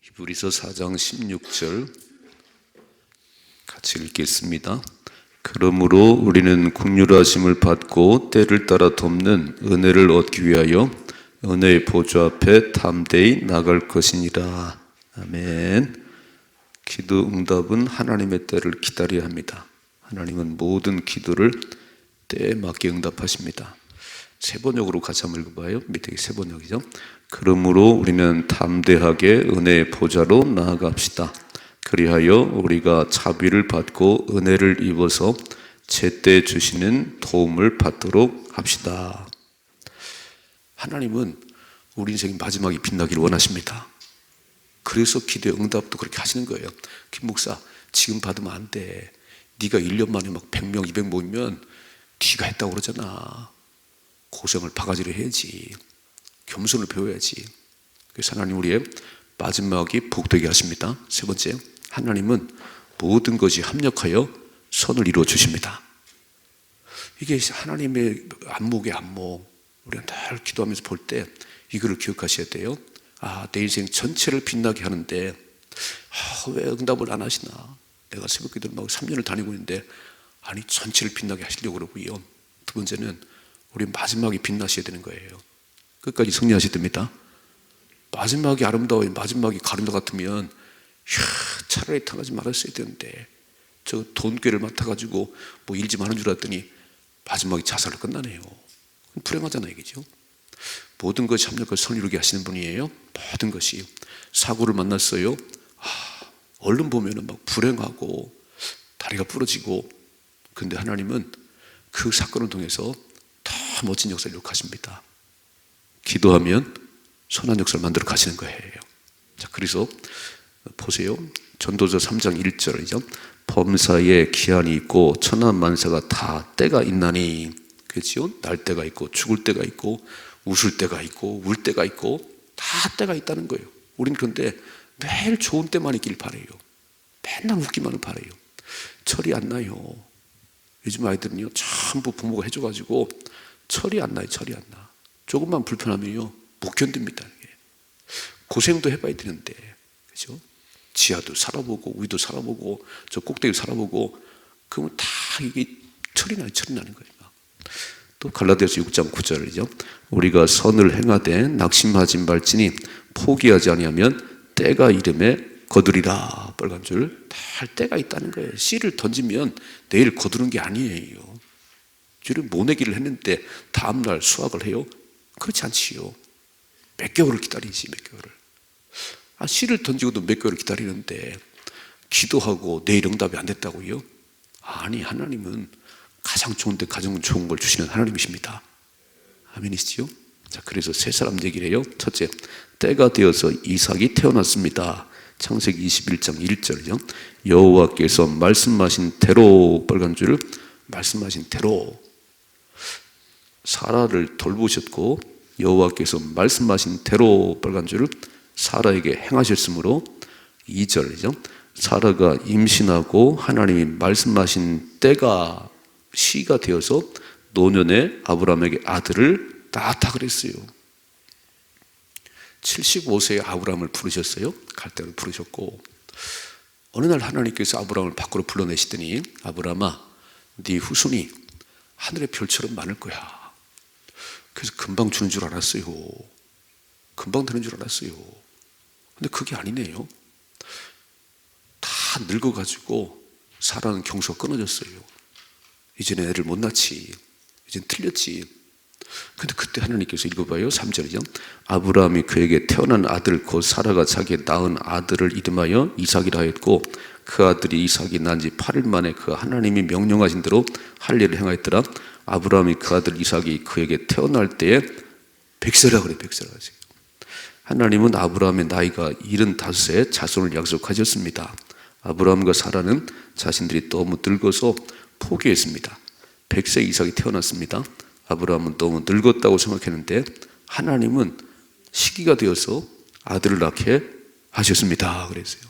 히브리서 4장 16절 같이 읽겠습니다. 그러므로 우리는 긍휼하심을 받고 때를 따라 돕는 은혜를 얻기 위하여 은혜의 보좌 앞에 담대히 나갈 것이니라. 아멘. 기도 응답은 하나님의 때를 기다려야 합니다. 하나님은 모든 기도를 때에 맞게 응답하십니다. 세 번역으로 같이 한번 읽어봐요. 밑에 세 번역이죠. 그러므로 우리는 담대하게 은혜의 보좌로 나아갑시다. 그리하여 우리가 자비를 받고 은혜를 입어서 제때 주시는 도움을 받도록 합시다. 하나님은 우리 인생의 마지막이 빛나기를 원하십니다. 그래서 기도의 응답도 그렇게 하시는 거예요. 김 목사, 지금 받으면 안 돼. 네가 1년 만에 막 100명, 200 모이면 네가 했다고 그러잖아. 고생을 바가지로 해야지. 겸손을 배워야지. 그래서 하나님 우리의 마지막이 복되게 하십니다. 세 번째, 하나님은 모든 것이 합력하여 선을 이루어 주십니다. 이게 하나님의 안목의 안목. 우리가 늘 기도하면서 볼 때 이거를 기억하셔야 돼요. 내 인생 전체를 빛나게 하는데 왜 응답을 안 하시나. 내가 새벽 기도를 막 3년을 다니고 있는데 아니 전체를 빛나게 하시려고 그러고요. 두 번째는 우리 마지막이 빛나셔야 되는 거예요. 끝까지 승리하셔야 됩니다. 마지막이 아름다워요. 마지막이 가른다 같으면 차라리 당하지 말았어야 되는데 저 돈꾀를 맡아가지고 뭐 일 좀 하는 줄 알았더니 마지막이 자살로 끝나네요. 불행하잖아요, 이게죠. 모든 것이 합력을 선이루게 하시는 분이에요. 모든 것이. 사고를 만났어요. 얼른 보면은 막 불행하고 다리가 부러지고, 근데 하나님은 그 사건을 통해서 더 멋진 역사를 이룩하십니다. 기도하면 선한 역사를 만들어 가시는 거예요. 자, 그래서 보세요. 전도서 3장 1절이죠. 범사에 기한이 있고 천하만사가 다 때가 있나니. 그렇죠? 날 때가 있고 죽을 때가 있고 웃을 때가 있고 울 때가 있고 다 때가 있다는 거예요. 우리는 그런데 매일 좋은 때만 있길 바라요. 맨날 웃기만을 바라요. 철이 안 나요. 요즘 아이들은요 전부 부모가 해줘가지고 철이 안 나요. 철이 안 나. 조금만 불편하면요 못 견딥니다. 고생도 해봐야 되는데, 그렇죠? 지하도 살아보고 위도 살아보고 저 꼭대기도 살아보고 그러면 다 이게 철이 나요. 철이 나는 거예요. 또 갈라디아서 6장 9절이죠. 우리가 선을 행하되 낙심하지 말지니 포기하지 아니하면 때가 이름에 거두리라. 빨간 줄 다 때가 있다는 거예요. 씨를 던지면 내일 거두는 게 아니에요. 주를 모내기를 했는데 다음날 수확을 해요? 그렇지 않지요. 몇 개월을 기다리지. 몇 개월을. 씨를 던지고도 몇 개월을 기다리는데 기도하고 내일 응답이 안 됐다고요? 아니, 하나님은 가장 좋은데 가장 좋은 걸 주시는 하나님이십니다. 아멘이시죠? 자, 그래서 세 사람 얘기를 해요. 첫째, 때가 되어서 이삭이 태어났습니다. 창세기 21장 1절이죠. 여호와께서 말씀하신 대로, 빨간 줄, 말씀하신 대로 사라를 돌보셨고 여호와께서 말씀하신 대로, 빨간 줄, 사라에게 행하셨으므로 2절이죠. 사라가 임신하고 하나님이 말씀하신 때가 시가 되어서 노년에 아브라함에게 아들을 낳았다 그랬어요. 75세에 아브라함을 부르셨어요. 갈대로 부르셨고, 어느 날 하나님께서 아브라함을 밖으로 불러내시더니 아브라함아, 네 후손이 하늘의 별처럼 많을 거야. 그래서 금방 주는 줄 알았어요. 금방 되는 줄 알았어요. 근데 그게 아니네요. 다 늙어가지고 사라는 경수가 끊어졌어요. 이제는 애를 못 낳지. 이젠 틀렸지. 근데 그때 하나님께서 읽어봐요. 3절이죠. 아브라함이 그에게 태어난 아들 곧 사라가 자기의 낳은 아들을 이름하여 이삭이라 하였고 그 아들이 이삭이 난 지 8일 만에 그 하나님이 명령하신 대로 할 일을 행하였더라. 아브라함이 그 아들 이삭이 그에게 태어날 때에 100세라 그래. 100세라 하세요. 하나님은 아브라함의 나이가 75세에 자손을 약속하셨습니다. 아브라함과 사라는 자신들이 너무 늙어서 포기했습니다. 100세 이삭이 태어났습니다. 아브라함은 너무 늙었다고 생각했는데 하나님은 시기가 되어서 아들을 낳게 하셨습니다. 그랬어요.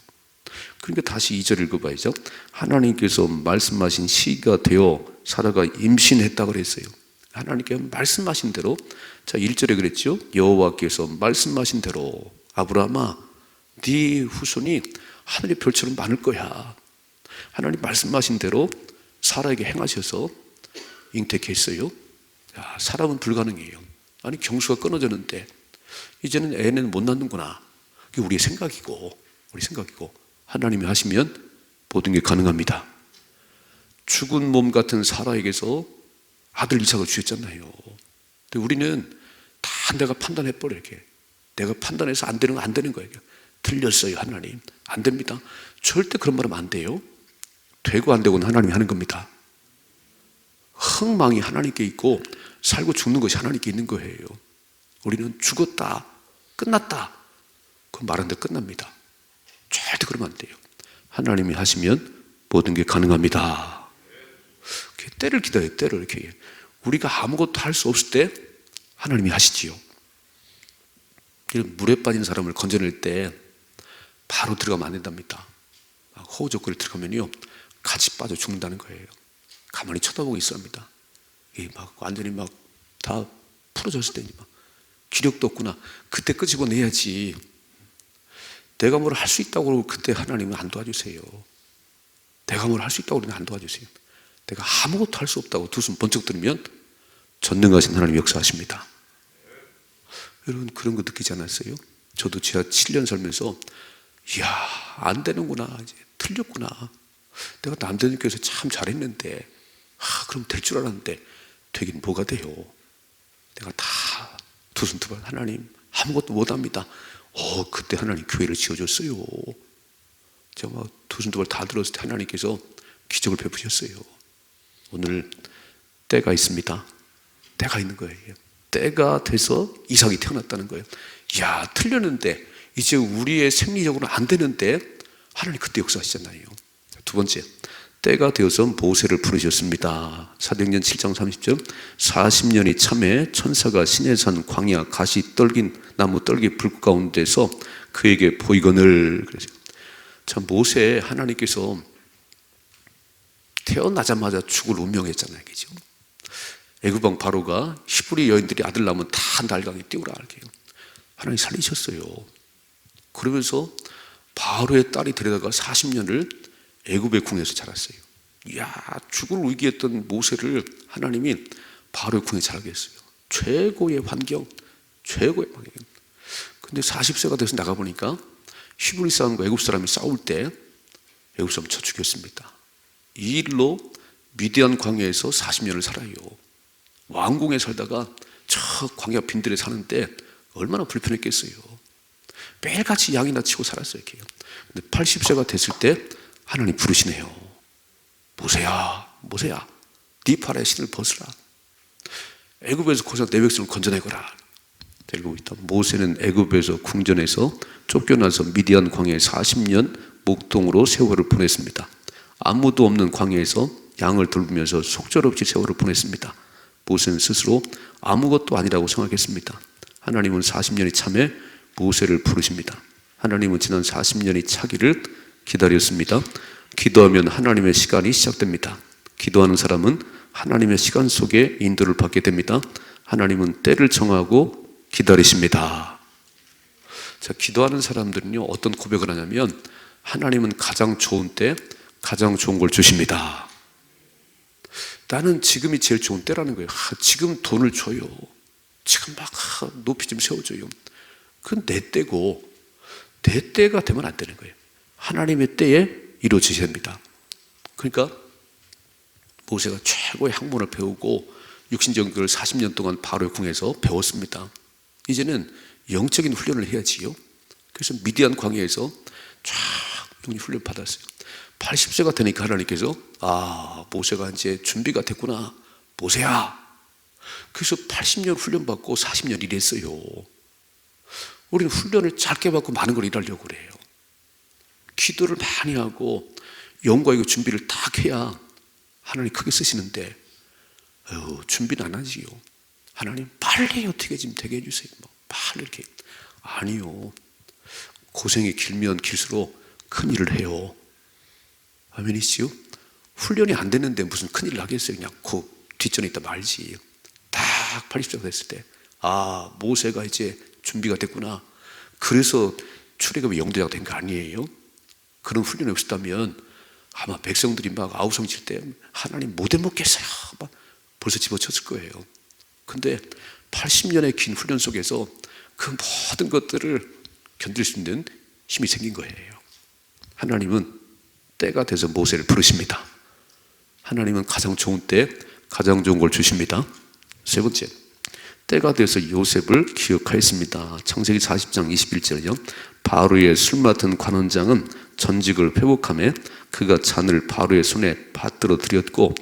그러니까 다시 2절 읽어봐야죠. 하나님께서 말씀하신 시기가 되어 사라가 임신했다 그랬어요. 하나님께서 말씀하신 대로. 자, 1절에 그랬죠. 여호와께서 말씀하신 대로 아브라함아 네 후손이 하늘의 별처럼 많을 거야. 하나님 말씀하신 대로 사라에게 행하셔서 잉태케 했어요. 야, 사람은 불가능해요. 아니 경수가 끊어졌는데 이제는 애는 못 낳는구나. 그게 우리의 생각이고 하나님이 하시면 모든 게 가능합니다. 죽은 몸 같은 사라에게서 아들 이삭을 주셨잖아요. 근데 우리는 다 내가 판단해버려. 이렇게 내가 판단해서 안 되는 거 안 되는 거예요. 틀렸어요. 하나님 안 됩니다. 절대 그런 말 하면 안 돼요. 되고 안 되고는 하나님이 하는 겁니다. 흥망이 하나님께 있고 살고 죽는 것이 하나님께 있는 거예요. 우리는 죽었다 끝났다 그건 말하는데 끝납니다. 절대 그러면 안 돼요. 하나님이 하시면 모든 게 가능합니다. 때를 기다려요. 때를 이렇게 우리가 아무것도 할 수 없을 때 하나님이 하시지요. 물에 빠진 사람을 건져낼 때 바로 들어가면 안 된답니다. 호우적거리 들어가면요 같이 빠져 죽는다는 거예요. 가만히 쳐다보고 있어야 합니다. 막 완전히 막 다 풀어졌을 때니 막 기력도 없구나. 그때 끄집어내야지. 내가 뭘 할 수 있다고 그때 하나님은 안 도와주세요. 내가 뭘 할 수 있다고 그러면 안 도와주세요. 내가 아무것도 할 수 없다고 두 손 번쩍 들으면 전능하신 하나님 역사하십니다. 여러분 그런 거 느끼지 않았어요? 저도 제가 7년 살면서 이야 안 되는구나. 이제 틀렸구나. 내가 남자님 교회에서 참 잘했는데 그럼 될 줄 알았는데 되긴 뭐가 돼요. 내가 다 두 손 두 발 하나님 아무것도 못합니다. 그때 하나님 교회를 지어줬어요. 제가 두 손 두 발 다 들었을 때 하나님께서 기적을 베푸셨어요. 오늘 때가 있습니다. 때가 있는 거예요. 때가 돼서 이삭이 태어났다는 거예요. 이야 틀렸는데 이제 우리의 생리적으로는 안 되는데 하나님 그때 역사하시잖아요. 두 번째 때가 되어서 모세를 부르셨습니다. 사도행전 7장 30절 40년이 참에 천사가 시내산 광야 가시 떨긴 나무 떨기 불 가운데서 그에게 보이거늘. 그래서 참 모세 하나님께서 태어나자마자 죽을 운명했잖아요. 그죠? 애굽왕 바로가 히브리 여인들이 아들 낳으면 다 날강에 띄우라 이렇게 하나님 살리셨어요. 그러면서 바로의 딸이 데려다가 40년을 애굽의 궁에서 자랐어요. 이야 죽을 위기였던 모세를 하나님이 바로의 궁에 자라게 했어요. 최고의 환경, 최고의 환경. 근데 40세가 돼서 나가보니까 히브리 사람과 애굽 사람이 싸울 때 애굽 사람 쳐 죽였습니다. 이 일로 미디안 광야에서 40년을 살아요. 왕궁에 살다가 저 광야 빈들에 사는데 얼마나 불편했겠어요. 매일같이 양이나 치고 살았어요. 근데 80세가 됐을 때 하나님 부르시네요. 모세야 모세야 네 팔에 신을 벗으라. 애굽에서 고생한 내 백성을 건져내거라. 데리고 있다. 모세는 애굽에서 궁전에서 쫓겨나서 미디안 광야에 40년 목동으로 세월을 보냈습니다. 아무도 없는 광야에서 양을 돌보면서 속절없이 세월을 보냈습니다. 모세는 스스로 아무것도 아니라고 생각했습니다. 하나님은 40년이 참에 모세를 부르십니다. 하나님은 지난 40년이 차기를 기다렸습니다. 기도하면 하나님의 시간이 시작됩니다. 기도하는 사람은 하나님의 시간 속에 인도를 받게 됩니다. 하나님은 때를 정하고 기다리십니다. 자, 기도하는 사람들은요 어떤 고백을 하냐면 하나님은 가장 좋은 때 가장 좋은 걸 주십니다. 나는 지금이 제일 좋은 때라는 거예요. 지금 돈을 줘요. 지금 막 높이 좀 세워줘요. 그건 내 때고 내 때가 되면 안 되는 거예요. 하나님의 때에 이루어지셔야 됩니다. 그러니까 모세가 최고의 학문을 배우고 육신적인 걸 40년 동안 바로의 궁에서 배웠습니다. 이제는 영적인 훈련을 해야지요. 그래서 미디안 광야에서 쫙 훈련 받았어요. 80세가 되니까 하나님께서 모세가 이제 준비가 됐구나. 모세야. 그래서 80년 훈련 받고 40년 일했어요. 우리는 훈련을 짧게 받고 많은 걸 일하려고 그래요. 기도를 많이 하고 영과 이거 준비를 딱 해야 하나님 크게 쓰시는데 준비는 안 하지요. 하나님 빨리 어떻게 좀 되게 해주세요. 빨리 이렇게. 아니요. 고생이 길면 길수록 큰일을 해요. 아멘이시요? 훈련이 안 되는데 무슨 큰일을 하겠어요. 그냥 그 뒷전에 있다 말지. 딱 80세가 됐을 때 모세가 이제 준비가 됐구나. 그래서 출애굽의 영도자가 된 거 아니에요? 그런 훈련이 없었다면 아마 백성들이 막 아우성 칠 때 하나님 못 해먹겠어요 막 벌써 집어쳤을 거예요. 근데 80년의 긴 훈련 속에서 그 모든 것들을 견딜 수 있는 힘이 생긴 거예요. 하나님은 때가 돼서 모세를 부르십니다. 하나님은 가장 좋은 때 가장 좋은 걸 주십니다. 세 번째, 때가 돼서 요셉을 기억하였습니다. 창세기 40장 21절이요. 바로의 술 맡은 관원장은 전직을 회복하며 그가 잔을 바로의 손에 받들어 드렸고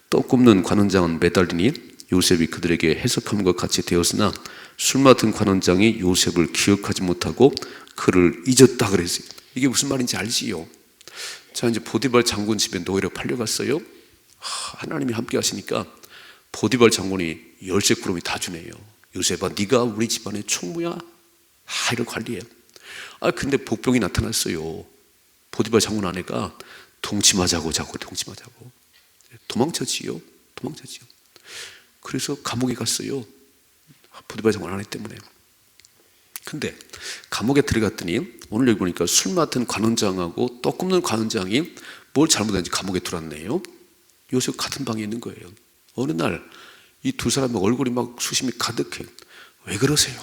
떡 굽는 관원장은 매달리니 요셉이 그들에게 해석함과 같이 되었으나 술 맡은 관원장이 요셉을 기억하지 못하고 그를 잊었다 그랬어요. 이게 무슨 말인지 알지요? 자, 이제 보디발 장군 집에 노예로 팔려갔어요. 하나님이 함께 하시니까 보디발 장군이 열쇠 구름이 다 주네요. 요셉아, 네가 우리 집안의 총무야. 이를 관리해. 근데 복병이 나타났어요. 보디발 장군 아내가 동침하자고 도망쳤지요. 그래서 감옥에 갔어요. 보디발 장군 아내 때문에. 근데 감옥에 들어갔더니 오늘 여기 보니까 술 맡은 관원장하고 떡 굽는 관원장이 뭘 잘못했는지 감옥에 들어왔네요. 요셉 같은 방에 있는 거예요. 어느 날 이 두 사람의 얼굴이 막 수심이 가득해. 왜 그러세요?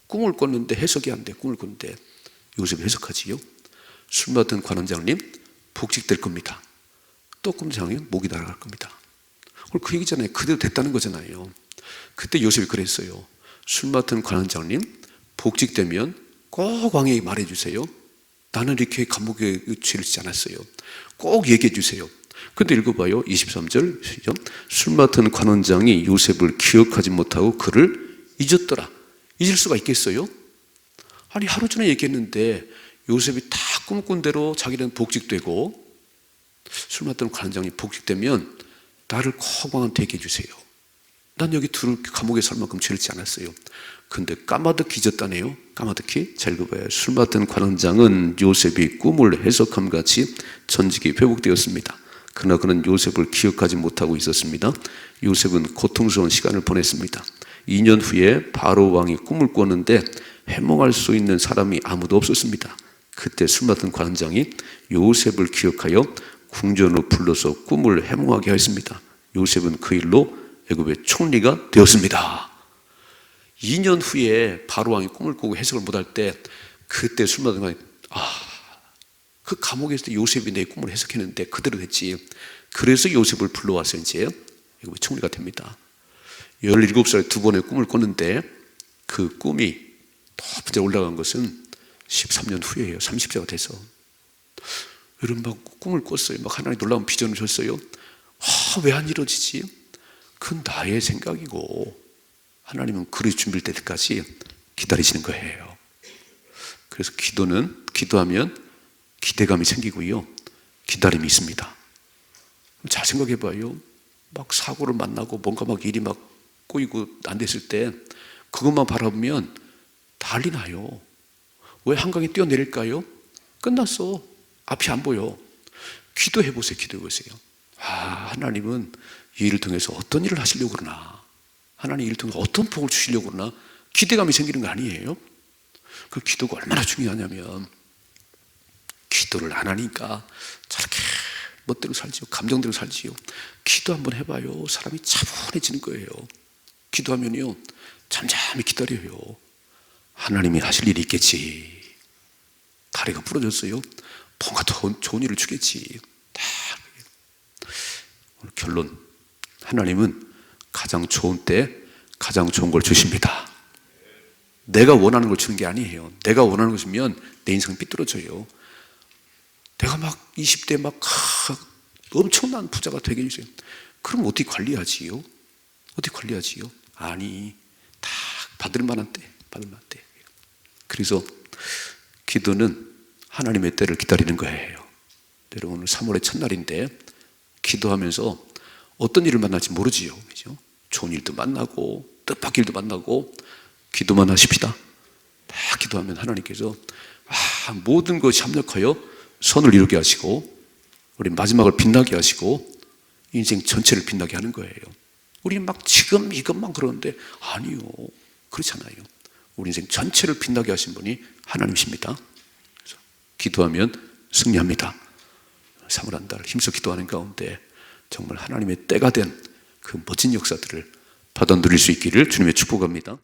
꿈을 꿨는데 해석이 안 돼. 꿈을 꿨는데 요셉이 해석하지요. 술 맡은 관원장님 복직될 겁니다. 떡 굽는 장이 목이 날아갈 겁니다. 그 얘기잖아요. 그대로 됐다는 거잖아요. 그때 요셉이 그랬어요. 술 맡은 관원장님 복직되면 꼭 왕에게 말해주세요. 나는 이렇게 감옥에 죄를 짓지 않았어요. 꼭 얘기해 주세요. 근데 읽어봐요. 23절 시작. 술 맡은 관원장이 요셉을 기억하지 못하고 그를 잊었더라. 잊을 수가 있겠어요? 아니 하루 전에 얘기했는데 요셉이 다 꿈꾼 대로 자기는 복직되고 술 맡은 관원장이 복직되면 나를 꼭 왕한테 얘기해 주세요. 난 여기 둘 감옥에 살 만큼 죄를 짓지 않았어요. 근데 까마득히 잊었다네요. 까마득히. 잘 읽어봐요. 술 맡은 관원장은 요셉이 꿈을 해석함 같이 전직이 회복되었습니다. 그러나 그는 요셉을 기억하지 못하고 있었습니다. 요셉은 고통스러운 시간을 보냈습니다. 2년 후에 바로 왕이 꿈을 꿨는데 해몽할 수 있는 사람이 아무도 없었습니다. 그때 술 맡은 관원장이 요셉을 기억하여 궁전으로 불러서 꿈을 해몽하게 하였습니다. 요셉은 그 일로 애굽의 총리가 되었습니다. 2년 후에 바로 왕이 꿈을 꾸고 해석을 못할 때 그때 술 맡은 관원장이 그 감옥에 있을 때 요셉이 내 꿈을 해석했는데 그대로 됐지. 그래서 요셉을 불러와서 이제 애굽의 총리가 됩니다. 17살에 두 번의 꿈을 꿨는데 그 꿈이 높은 데 올라간 것은 13년 후에요. 30세가 돼서. 여러분 막 꿈을 꿨어요. 막 하나님 놀라운 비전을 줬어요. 왜 안 이루어지지? 그건 나의 생각이고 하나님은 그리 준비될 때까지 기다리시는 거예요. 그래서 기도하면 기대감이 생기고요. 기다림이 있습니다. 잘 생각해봐요. 막 사고를 만나고 뭔가 막 일이 막 꼬이고 안 됐을 때 그것만 바라보면 난리 나요. 왜 한강에 뛰어내릴까요? 끝났어. 앞이 안 보여. 기도해보세요. 하나님은 이 일을 통해서 어떤 일을 하시려고 그러나, 하나님 이 일을 통해서 어떤 복을 주시려고 그러나 기대감이 생기는 거 아니에요? 그 기도가 얼마나 중요하냐면 기도를 안 하니까 저렇게 멋대로 살지요. 감정대로 살지요. 기도 한번 해봐요. 사람이 차분해지는 거예요. 기도하면요 잠잠히 기다려요. 하나님이 하실 일이 있겠지. 다리가 부러졌어요. 뭔가 더 좋은 일을 주겠지. 오늘 결론, 하나님은 가장 좋은 때 가장 좋은 걸 주십니다. 내가 원하는 걸 주는 게 아니에요. 내가 원하는 걸 주면 내 인생이 삐뚤어져요. 내가 막 20대 막 엄청난 부자가 되게 해주세요. 그럼 어떻게 관리하지요? 아니, 다 받을 만한 때. 그래서 기도는 하나님의 때를 기다리는 거예요. 여러분 오늘 3월의 첫날인데 기도하면서 어떤 일을 만날지 모르지요. 그죠? 좋은 일도 만나고 뜻밖의 일도 만나고 기도만 하십시다. 다 기도하면 하나님께서 모든 것이 합력하여 선을 이루게 하시고 우리 마지막을 빛나게 하시고 인생 전체를 빛나게 하는 거예요. 우리 막 지금 이것만 그러는데 아니요. 그렇잖아요. 우리 인생 전체를 빛나게 하신 분이 하나님이십니다. 그래서 기도하면 승리합니다. 3월 한 달 힘써 기도하는 가운데 정말 하나님의 때가 된 그 멋진 역사들을 받아 누릴 수 있기를 주님의 축복합니다.